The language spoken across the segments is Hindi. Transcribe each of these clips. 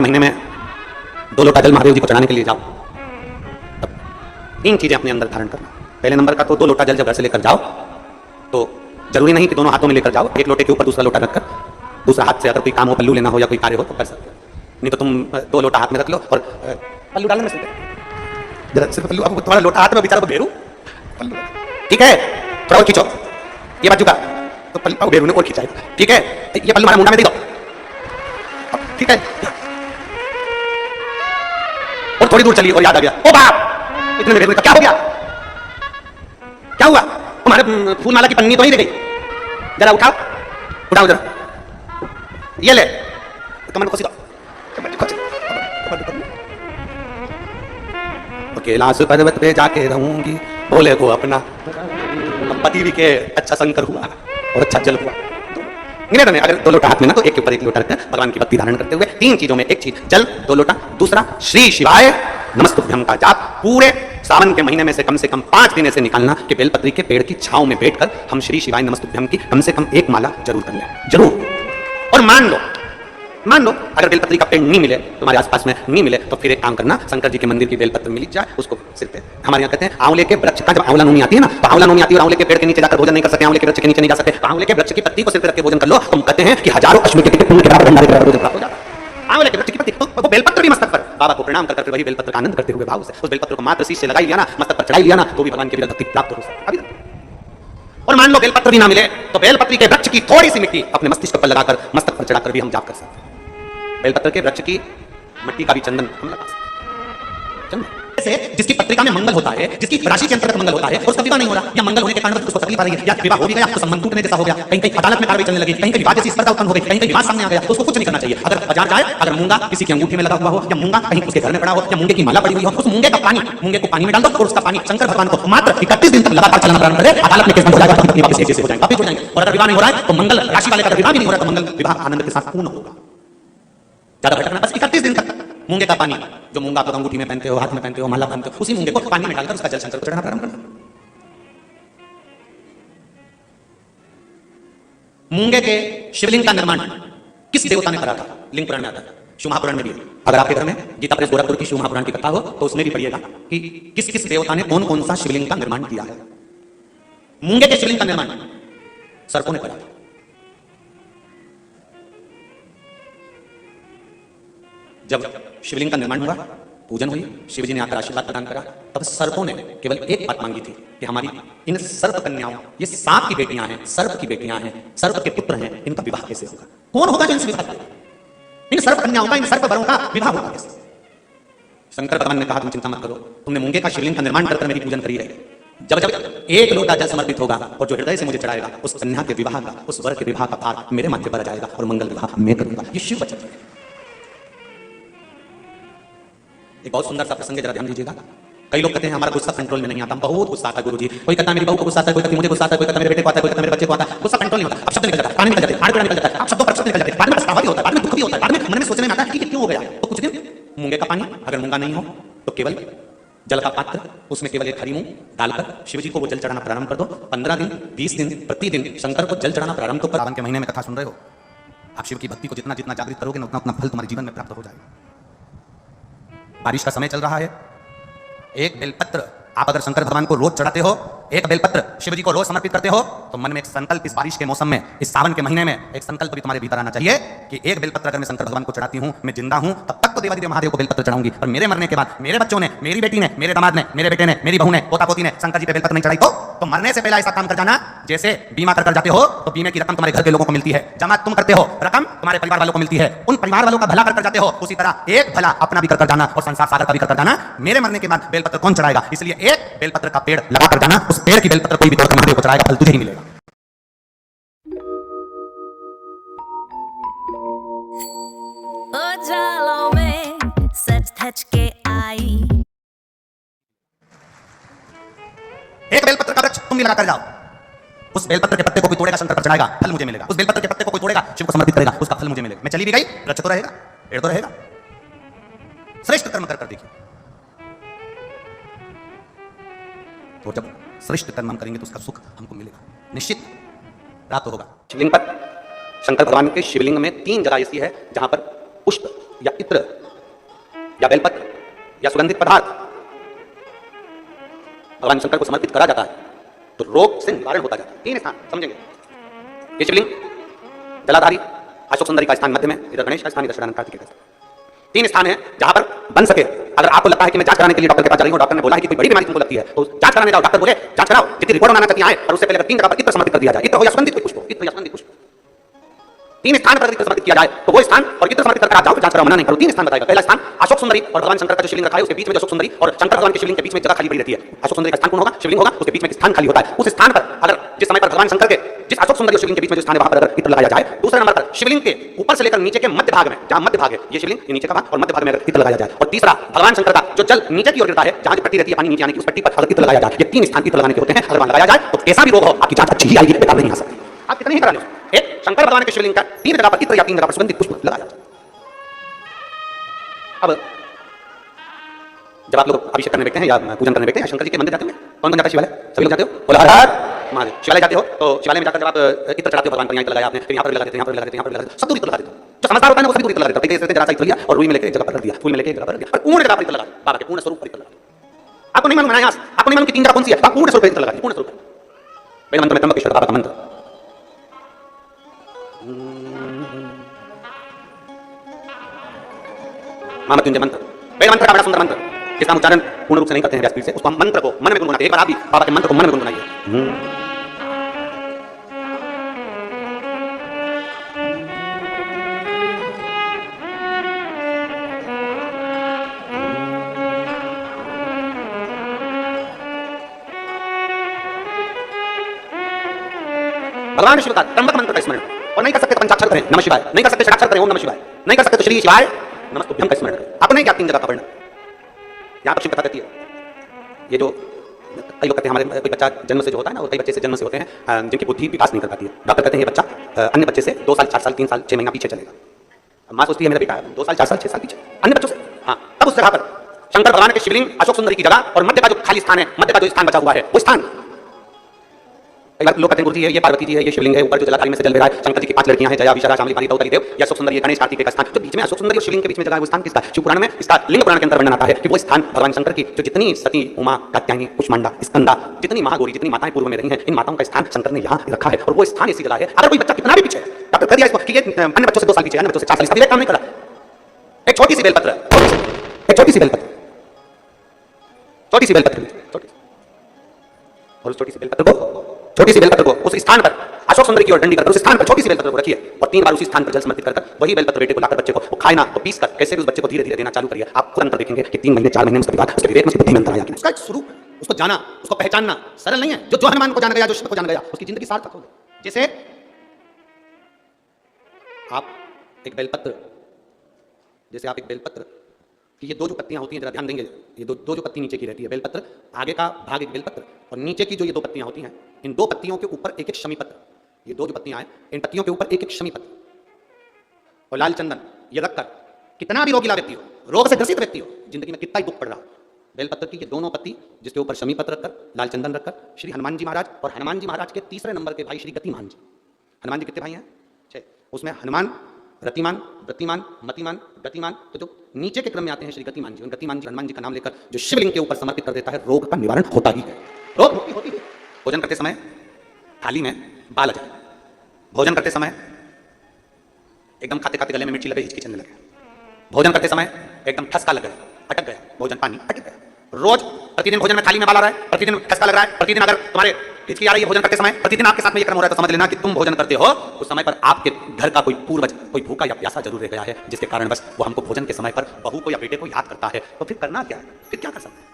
महीने में 2 लोटा जल महादेव जी को चढ़ाने के लिए जाओ, तब 3 चीजें अपने अंदर धारण करना। पहले नंबर का तो 2 लोटा जल जब घर से लेकर जाओ तो जरूरी नहीं कि दोनों हाथों में लेकर जाओ, एक लोटे के ऊपर दूसरा लोटा रखकर दूसरा हाथ से अगर कोई काम हो, पल्लू लेना हो या कोई कार्य हो तो कर सकते हो। नहीं तो तुम 2 लोटा हाथ में रख लो और पल्लू डालने में जरा सिर्फ पल्लू, अब थोड़ा लोटा हाथ में बेचारा को घेरू, पल्लू ठीक है, थोड़ा और खींचो ये बाजू का तो पल्लू घेरू ने और खींचाएगा, ठीक है, ये पल्लू हमारा मुंडा में दे दो, ठीक है, और थोड़ी दूर चली और याद आ गया, ओ बाप इतने में क्या हो गया, क्या हुआ, तुम्हारे फूल माला की पन्नी तो नहीं रह गई, जरा उठाओ उठाओ जरा, ये ले कमर को सीधा कैलाश पर्वत पे जाके रहूंगी भोले को अपना, पति भी के अच्छा शंकर हुआ और अच्छा जल हुआ। अगर 2 लोटा हाथ में ना तो एक के ऊपर एक लोटा रखकर भगवान की भक्ति धारण करते हुए 3 चीजों में एक चीज जल 2 लोटा, दूसरा श्री शिवाय नमस्तुभ्यम का जाप पूरे सावन के महीने में से कम 5 दिन ऐसे निकालना कि बेलपत्री के पेड़ की छांव में बैठकर हम श्री शिवाय नमस्तुभ्यम की कम से कम 1 माला जरूर कर लें, जरूर। और मान लो अगर बेलपत्री का पेड़ नहीं मिले, तुम्हारे आसपास में नहीं मिले, तो फिर एक काम करना, शंकर जी के मंदिर की बेलपत्र मिल जाए उसको सिर पे, हमारे यहाँ कहते हैं आंवले के वृक्ष का जब आंवला नोनी आती है ना, तो आंवला नोनी आती है और आंवले के पेड़ के नीचे जाकर भोजन नहीं कर सकते, आंवले के वृक्ष के नीचे नहीं जा सकते, आंवले के वृक्ष की पत्ती को सिर पे रख के भोजन कर लो, तुम कहते हैं कि हजारों अश्व के पुण्य के बराबर भंडारे के बराबर भोजन प्राप्त हो जाता है। आंवले के वृक्ष की पत्ती तो बेलपत्र भी मस्तक पर बाबा को प्रणाम करके वही बेलपत्र का आनंद करते हुए भाव से उस बेलपत्र को मात्र शीश से लगाई लिया ना, मस्तक पर चढ़ाई लिया ना, तो भी भगवान की भक्ति प्राप्त हो सकती है। और मान लो बेलपत्र भी ना मिले तो बेलपत्री के वृक्ष की थोड़ी सी मिट्टी अपने मस्तिष्क पर लगाकर मस्तक पर चढ़ाकर भी हम जाप कर सकते हैं। बेलपत्र के वृक्ष की मिट्टी का भी चंदन हम लगा सकते हैं। जिसकी पत्रिका में मंगल होता है, जिसकी राशि के अंतर्गत मंगल होता है, उसका विवाह नहीं हो रहा या मंगल होने के कारण उसको तकलीफ आ रही है या विवाह हो भी गया तो संबंध टूटने जैसा हो गया, कहीं अदालत में कार्रवाई चलने लगी, कहीं विवाद जैसी स्पर्धा उत्पन्न हो गई, कहीं विवाद सामने आ गया, तो उसको कुछ नहीं करना चाहिए। अगर बाजार जाए, अगर मूंगा किसी की अंगूठी में लगा हुआ हो या मूंगा कहीं उसके घर में पड़ा हो या मूंगे की माला पड़ी हुई हो, उस मूंगे को पानी में डाल दो और उसका पानी शंकर भगवान को मात्र 31 दिन तक लगातार चलाना प्रारंभ करे, अदालत में केस बन जाएगा, हो जाएगा, वापिस हो जाएंगे। और अगर विवाह नहीं हो रहा है तो मंगल राशि वाले का विवाह भी नहीं हो रहा तो मंगल विवाह आनंद के साथ पूर्ण होगा। ज्यादा भटकना बस 31 दिन तक मूंगे का पानी जो मूंगा आप अंगूठी में पहनते हो, हाथ में पहनते हो, माला पहनते हो, उसी मूंगे को पानी में डालकर उसका जल शंकर को चढ़ाना प्रारंभ करना। मूंगे के शिवलिंग का निर्माण किस देवता ने करा था? लिंग पुराण में आता है, शिव महापुराण में भी। अगर आपके घर में गीता प्रेस गोरखपुर की शिव महापुराण की कथा हो तो उसमें भी पढ़िएगा कि किस किस देवता ने कौन कौन सा शिवलिंग का निर्माण किया है। मूंगे के शिवलिंग का निर्माण सर्पों ने करा था। जब शिवलिंग का निर्माण हुआ, पूजन हुई, शिवजी ने आकर आशीर्वाद प्रदान करा, तब सर्पों ने केवल एक बात मांगी थी कि हमारी इन सर्प कन्याओं, ये सांप की बेटियां हैं, सर्प की बेटियां हैं, सर्प के पुत्र हैं, इनका विवाह कैसे होगा? कौन होगा जो इनसे विवाह करेगा? इन सर्प कन्याओं का, इन सर्प वरों का विवाह होगा कैसे? शंकर भगवान ने कहा तुम चिंता मत करो, तुमने मूंगे का शिवलिंग का निर्माण कर मेरी पूजन करी है, जब जब 1 लोटा जल समर्पित होगा और जो हृदय से मुझे चढ़ाएगा, उस कन्या के विवाह का, उस वर के विवाह का भार मेरे माथे पर आ जाएगा और मंगल विवाह मैं करूंगा। ये शिव वचन है। एक बहुत सुंदर सा प्रसंग है, जरा ध्यान दीजिएगा। कई लोग कहते हैं हमारा गुस्सा कंट्रोल में नहीं आता, बहुत गुस्सा आता है गुरुजी, कोई कहता है मेरी बहू को गुस्सा आता है, कोई कहता है मुझे गुस्सा आता है, कोई कहता है मेरे बेटे को आता है, कोई कहता है मेरे बच्चे को आता है, गुस्सा कंट्रोल नहीं होता, अब शब्द निकल जाता है, पानी निकल जाता है, हाथ निकल जाता है, आप शब्दों पर शब्द निकल जाते हैं, बाद में पछतावा भी होता है, बाद में दुख भी होता है, बाद में मन में सोचने में आता है कि क्यों हो गया। तो कुछ दिन मूंगे का पानी, अगर मूंगा नहीं हो तो केवल जल का पात्र, उसमें केवल एक हरी मूंग डालकर शिव जी को वो जल चढ़ाना प्रारंभ कर दो। 15 दिन 20 दिन प्रतिदिन शंकर को जल चढ़ाना प्रारंभ कर। सावन के महीने में कथा सुन रहे हो, आप शिव की भक्ति को जितना जितना जागृत करोगे उतना उतना फल तुम्हारे जीवन में प्राप्त हो जाएगा। बारिश का समय चल रहा है, एक बेलपत्र आप अगर शंकर भगवान को रोज चढ़ाते हो, एक बेलपत्र शिव जी को रोज समर्पित करते हो, तो मन में एक संकल्प इस बारिश के मौसम में, इस सावन के महीने में एक संकल्प भी तुम्हारे भीतर आना चाहिए कि एक बेलपत्र अगर मैं शंकर भगवान को चढ़ाती हूं, मैं जिंदा हूं तब तक तो देवादिदेव महादेव को बेलपत्र चढ़ाऊंगी, और मेरे मरने के बाद मेरे बच्चों ने, मेरी बेटी ने, मेरे दामाद ने, मेरे बेटे ने, मेरी बहू ने, पोता पोती ने शंकर जी पे बेलपत्र नहीं चढ़ाई तो मरने से पहले ऐसा काम कर जाना, जैसे बीमा कर जाते हो तो बीमे की रकम तुम्हारे घर के लोगों को मिलती है, जमा तुम करते हो, रकम तुम्हारे परिवार वालों को मिलती है, उन परिवार वालों का भला कर जाते हो, उसी तरह एक भला अपना भी कर जाना और संसार सागर का भी कर जाना। मेरे मरने के बाद बेलपत्र कौन चढ़ाएगा? इसलिए एक बेलपत्र का पेड़ लगा कर जाना, उस पेड़ की बेलपत्र कोई भी तोड़कर महादेव को चढ़ाएगा, फल तुझे ही मिलेगा। उजालों में सच धज के आई, एक बेलपत्र का वृक्ष तुम भी लगा कर जाओ, उस बेलपत्र के पत्ते को कोई तोड़ेगा शंकर पर चढ़ाएगा, फल मुझे मिलेगा। उस बेलपत्र के पत्ते को कोई तोड़ेगा शिव को समर्पित करेगा, उसका फल मुझे मिलेगा। मैं चली भी गई, वृक्ष तो रहेगा, पेड़ तो रहेगा। श्रेष्ठ कर्म कर देखिए, तो जब श्रेष्ठ कर्म हम करेंगे तो उसका सुख हमको मिलेगा, निश्चित प्राप्त होगा। शिवलिंग पर शंकर भगवान के शिवलिंग में 3 जगह ऐसी है जहां पर पुष्प या इत्र या बेलपत्र या सुगंधित पदार्थ भगवान शंकर को समर्पित करा जाता है तो रोग से निवारण होता जाता है। 3 स्थान समझेंगे। ये शिवलिंग जलाधारी अशोक सुंदरी का स्थान मध्य में, इधर गणेश का स्थान, इधर शरणानंद कार्तिकेय का स्थान। 3 स्थान है जहां पर बन सके। अगर आपको लगता है कि मैं जांच कराने के लिए डॉक्टर के पास जा रही हूं, डॉक्टर ने बोला है कि कोई बड़ी बीमारी तुमको लगती है, तो जांच कराने जाओ, डॉक्टर बोले जांच कराओ, जितनी रिपोर्ट बनाना चाहती है और उससे पहले 3 जगह पर इत्र समर्पित कर दिया जाए, इत्र हो या सुगंधित पुष्प हो, इत्र या सुगंधित पुष्प, 3 स्थान पर इत्र समर्पित किया जाए तो वो स्थान और इत्र समर्पित करके आप जाओ, जांच कराओ, मना नहीं करो। 3 स्थान बताएगा। पहला स्थान अशोक सुंदरी और भगवान शंकर का जो शिवलिंग रखा है उसके बीच में अशोक सुंदरी और शंकर भगवान के शिवलिंग के बीच में जगह खाली पड़ी रहती है। अशोक सुंदरी का स्थान कौन होगा? शिवलिंग होगा, उसके बीच में स्थान खाली होता है। उस स्थान पर अगर जिस समय पर भगवान शंकर के जिस अशोक सुंदरी और शिवलिंग के बीच में जो स्थान है वहां पर अगर इत्र लगाया जाए, दूसरे नंबर पर शिवलिंग के ऊपर से लेकर नीचे के मध्य भाग में, जहां मध्य भाग है ये शिवलिंग, ये नीचे का भाग और मध्य भाग में अगर इत्र लगाया जाए, और तीसरा भगवान शंकर का जो जल नीचे की ओर गिरता है, जहां की पट्टी रहती है पानी नीचे आने की, उस पट्टी पर अगर इत्र लगाया जाए, ये 3 स्थान इत्र लगाने के होते हैं। अगर वहां लगाया जाए तो कैसा भी रोग हो आपकी जांच अच्छी ही आएगी, बेकार नहीं आ सकती। आप कितने ही करा लो, एक शंकर भगवान के शिवलिंग का 3 जगह पर इत्र या 3 जगह पर सुगंधित पुष्प लगाया जाए। अब जब आप लोग अभिषेक करने बैठते हैं या पूजन करने बैठते हैं, शंकर जी के मंदिर जाते हैं, कौन कौन जाता है? शिवालय, सभी लोग जाते हो? बोला हर हर महादेव। शिवालय जाते हो तो शिवालय में जाकर जब आप इत्र चढ़ाते हो भगवान पर, यहाँ लगाया आपने, फिर यहाँ पर लगा देते हैं, यहाँ पर लगा देते हैं, यहाँ पर लगा देते हैं, सब दूर इत्र लगा देते हो। जो समझदार होता है वो सभी दूर इत्र लगा देता है। कई जरा सा इत्र लिया और रुई में लेके एक जगह पर रख दिया, फूल में लेके एक जगह पर रख दिया, और पूर्ण जगह पर इत्र लगा दिया, बाबा के पूर्ण स्वरूप पर इत्र लगा दिया। आपको नहीं मालूम है यहाँ, आपको नहीं मालूम कि 3 जगह कौन सी है, आप पूर्ण स्वरूप इत्र लगा दिया, पूर्ण स्वरूप। पहले मंत्र में त्र्यंबकेश्वर बाबा का मंत्र, महामृत्युंजय मंत्र, पहले मंत्र का बड़ा सुंदर मंत्र जिसका उच्चारण पूर्ण रूप से नहीं करते हैं व्यासपीठ से, उसको हम मंत्र को मन में गुनगुनाते हैं। एक बार आप भी बाबा के मंत्र को मन में गुनगुनाइए। भगवान शिव का त्र्यंबक मंत्र का स्मरण, और नहीं कर सकते तो पंचाक्षर करें नमः शिवाय, नहीं कर सकते षडाक्षर करें ओम नमः शिवाय, नहीं कर सकते तो श्री शिवाय नमस्तुभ्यं का स्मरण करें। आपको नहीं क्या 3 जगह का पढ़ना। यहाँ पर शिव कथा कहती है, ये जो कई लोग कहते हैं हमारे कोई बच्चा जन्म से जो होता है ना, और कई बच्चे से जन्म से होते हैं जिनकी बुद्धि विकास नहीं कर पाती है, डॉक्टर कहते हैं ये बच्चा अन्य बच्चे से 2 साल 4 साल 3 साल 6 महीना पीछे चलेगा। माँ सोचती है मेरा बेटा 2 साल 4 साल 6 साल पीछे अन्य बच्चों से। हाँ, तब उस जगह पर शंकर भगवान के शिवलिंग अशोक सुंदरी की जगह और मध्य का जो खाली स्थान है, मध्य का जो स्थान बचा हुआ है, वो स्थान लोग कहते हैं गुरुजी ये पार्वती जी है, ये शिवलिंग है, ऊपर जो जलाधारी में से जल रहा है, शंकर जी की 5 लड़कियां हैं, जया विशाला शामली पाली द्रौपदी देव, ये अशोक सुंदरी ये गणेश कार्तिकेय का स्थान, जो बीच में अशोक सुंदरी और शिवलिंग के बीच में जगह है वो स्थान किसका? शिव पुराण में इसका लिंग पुराण के अंदर वर्णन आता है कि वो स्थान भगवान शंकर की जो जितनी सती, उमा, कात्यायनी, कुष्मांडा, स्कंदा, जितनी महागौरी, जितनी माताएं पूर्व में रही हैं, इन माताओं का स्थान शंकर ने यहाँ रखा है, और वो स्थान ऐसी जगह है। अगर कोई बच्चा कितना भी पीछे है, डॉक्टर कर दिया इसको कि ये अन्य बच्चों से 2 साल पीछे, अन्य बच्चों से 4 साल, इसका काम नहीं करा। एक छोटी सी बेलपत्र, एक छोटी सी बेलपत्र, छोटी सी बेलपत्र, और उस छोटी सी बेलपत्र को उस स्थान पर अशोक सुंदरी की ओर डंडी कर उस स्थान पर छोटी सी बेलपत्र को रखिए और 3 बार उसी स्थान पर जल समर्पित कर वही बेलपत्र बेटे को लाकर बच्चे को वो खाए ना तो पीस कर कैसे भी उस बच्चे को धीरे धीरे देना चालू करिए। आप तुरंत देखेंगे कि 3 महीने 4 महीने में उसके बाद उसके विवेक में बुद्धि में अंतर आया। उसका एक स्वरूप, उसको जाना, उसको पहचानना सरल नहीं है। जो हनुमान को जान गया, जो शिव को जान गया, उसकी जिंदगी सार्थक हो गई। जैसे आप एक बेलपत्र, कि ये 2 जो पत्तियां होती हैं, जरा ध्यान देंगे, ये दो जो पत्ती नीचे की रहती है बेलपत्र, आगे का भाग एक बेलपत्र और नीचे की जो ये 2 पत्तियां होती हैं, इन 2 पत्तियों के ऊपर एक एक शमी पत्र, ये 2 जो पत्तियां हैं इन पत्तियों के ऊपर एक एक शमी पत्र और लाल चंदन, ये रखकर कितना भी रोगीला व्यक्ति हो, रोग से ग्रसित व्यक्ति हो, जिंदगी में कितना ही दुख पड़ रहा हो, बेलपत्र की ये दोनों पत्ती जिसके ऊपर शमी पत्र रखकर, लाल चंदन रखकर श्री हनुमान जी महाराज और हनुमान जी महाराज के तीसरे नंबर के भाई श्री गतिमान जी, हनुमान जी कितने भाई हैं? 6, उसमें हनुमान, रतिमान, वृत्तिमान, मतिमान, गतिमान, तो जो नीचे के क्रम में आते हैं श्री गतिमान जी, उन गतिमान जी हनुमान जी का नाम लेकर जो शिवलिंग के ऊपर समर्पित कर देता है, रोग का निवारण होता ही है। रोग मुक्ति होती है। भोजन करते समय थाली में बाल आ जाए, भोजन करते समय एकदम खाते खाते गले में मिर्ची लगे, हिचकी चलने लगे, भोजन करते समय एकदम ठसका लग गया, अटक गया भोजन, पानी अटक गया, रोज प्रतिदिन भोजन में थाली में बाल आ रहा है, प्रतिदिन ठसका लग रहा है, प्रतिदिन अगर तुम्हारे हिचकी आ रही है भोजन करते समय, प्रतिदिन आपके साथ में ये क्रम हो रहा है, तो समझ लेना कि तुम भोजन करते हो उस समय पर आपके घर का कोई पूर्वज, कोई भूखा या प्यासा जरूर रह गया है, जिसके कारण बस वो हमको भोजन के समय पर बहू को या बेटे को याद करता है। तो फिर करना क्या है? फिर क्या कर सकते हैं?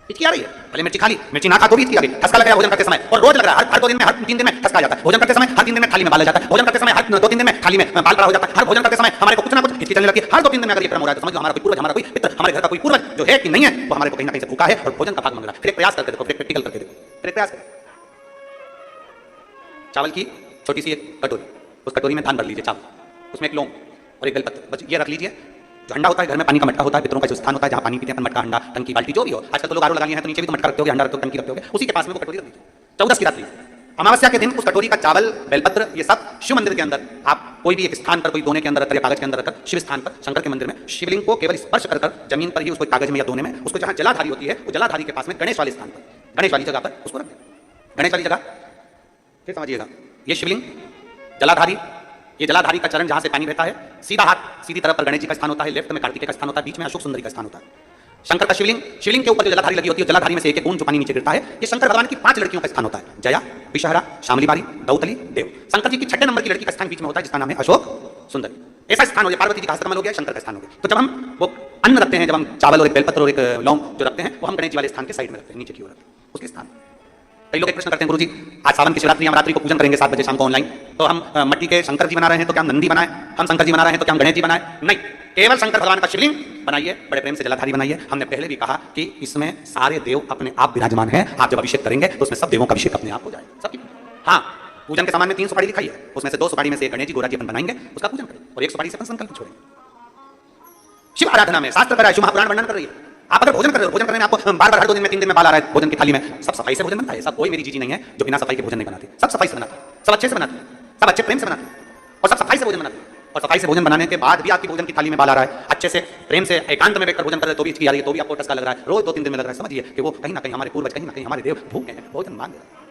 हिचकी आ रही है, पहले मिर्ची खा ली, मिर्ची ना खा तो भी हिचकी आ गई, ठसका लग गया भोजन करते समय, और रोज लग रहा है, हर 2 दिन में, हर 3 दिन में ठसका आ जाता है, भोजन करते समय हर 3 दिन में थाली में बाल आ जाता है, भोजन करते समय हर 2-3 दिन में थाली में बाल बड़ा हो जाता है, हर भोजन करते समय हमारे को कुछ ना कुछ हिचकी चलने लगती है, हर 2-3 दिन में अगर ये क्रम हो रहा है तो समझ लो हमारा कोई पूर्वज, हमारा कोई पितर, हमारे घर का कोई पूर्वज जो है कि नहीं है, वो हमारे को कहीं ना कहीं से भूखा है और भोजन का भाग मांग रहा है। फिर एक प्रयास करके देखो, फिर प्रैक्टिकल करके देखो, फिर एक प्रयास करो। चावल की छोटी सी एक कटोरी, उस कटोरी में धान भर लीजिए चावल, उसमें एक लौंग और एक बेलपत्र, बस ये रख लीजिए। जो हंडा होता है घर में पानी का मटका होता है, पितरों का जो स्थान होता है जहाँ पानी पीते हैं, मटका, हंडा, टंकी, बाल्टी जो भी हो, आजकल तो लोग आरो लगा लिए हैं तो नीचे भी तो मटका रखते होगे, हंडा रखते हो, टंकी रखते होगे, उसी के पास में वो कटोरी रख लीजिए। 14 की रात्रि अमावस्या के दिन उस कटोरी का चावल, बेलपत्र, ये सब शिव मंदिर के अंदर आप कोई भी एक स्थान पर, कोई दोने के अंदर रखकर या कागज के अंदर रखकर, शिव स्थान पर, शंकर के मंदिर में शिवलिंग को केवल स्पर्श कर जमीन पर ही उसको कागज में या दोने में, उसको जहां जलाधारी होती है, वो जलाधारी के पास में गणेश वाले स्थान पर, गणेश वाली जगह पर उसको रख दें। गणेश वाली जगह फिर समझिएगा, ये शिवलिंग, जलाधारी, ये जलाधारी का चरण जहां से पानी बहता है, सीधा हाथ सीधी तरफ पर गणेश जी का स्थान होता है, लेफ्ट में कार्तिकेय का स्थान होता है, बीच में अशोक सुंदरी का स्थान होता है। शंकर का शिवलिंग, शिवलिंग के ऊपर जो जलाधारी लगी होती है, जलाधारी में से एक एक बूंद जो पानी नीचे गिरता है, ये शंकर भगवान की 5 लड़कियों का स्थान होता है, जया, विषहरा, शामलीबारी, दौतली, देव। शंकर जी की 6ठे नंबर की लड़की का स्थान बीच में होता है, जिसका नाम है अशोक सुंदरी। ऐसा स्थान हो गया, पार्वती जी का हस्तकमल हो गया, शंकर का स्थान हो गया। तो जब हम वो अन्न रखते हैं, जब हम चावल और एक बेलपत्र और एक लौंग जो रखते हैं, वो हम गणेश जी वाले स्थान के साइड में रखते हैं, नीचे की ओर रखते हैं, उसके स्थान। कई लोग एक प्रश्न करते हैं, गुरुजी आज सावन की शिवरात्रि, हम रात्रि को पूजन करेंगे 7 बजे शाम को ऑनलाइन, तो हम मट्टी के शंकर जी बना रहे हैं तो क्या हम नंदी बनाए, हम शंकर जी बना रहे हैं तो क्या हम गणेश जी बनाए? नहीं, केवल शंकर भगवान का शिवलिंग बनाइए, बड़े प्रेम से जलाधारी बनाइए। हमने पहले भी कहा कि इसमें सारे देव अपने आप विराजमान हैं। आप जब अभिषेक करेंगे तो उसमें सब देवों का अभिषेक अपने आप हो जाएगा, सबकी। हाँ, पूजन के सामान में 3 सुपारी दिखाई है, उसमें से 2 सुपारी में से एक गणेश जी, गोरा जी अपन बनाएंगे, उसका पूजन करें, और 1 सुपारी से अपन संकल्प छोड़ेंगे। शिव आराधना में शास्त्र कर रहा है, शिव महापुराण वर्णन कर रही है। आप अगर भोजन कर रहे हो, भोजन करने में आपको बार बार हर 2 दिन में 3 दिन में बाल आ रहा है भोजन की थाली में, सब सफाई से भोजन बनता है। सब कोई मेरी जीजी नहीं है जो बिना सफाई के भोजन नहीं बनाती, सब सफाई से बनाती है, सब अच्छे से बनाती है, सब अच्छे प्रेम से बनाती है, और सब सफाई से भोजन बनाती है। और सफाई से भोजन बनाने के बाद भी आपकी भोजन की थाली में बाल आ रहा है, अच्छे से प्रेम से एकांत में बैठकर भोजन कर रहे तो भी हिचकी आ रही है, तो भी आपको टसका लग रहा है, रोज 2-3 दिन में लग रहा है, समझिए कि वो कहीं ना कहीं हमारे पूर्वज, कहीं ना कहीं हमारे देव भूखे हैं, भोजन मांग रहे हैं।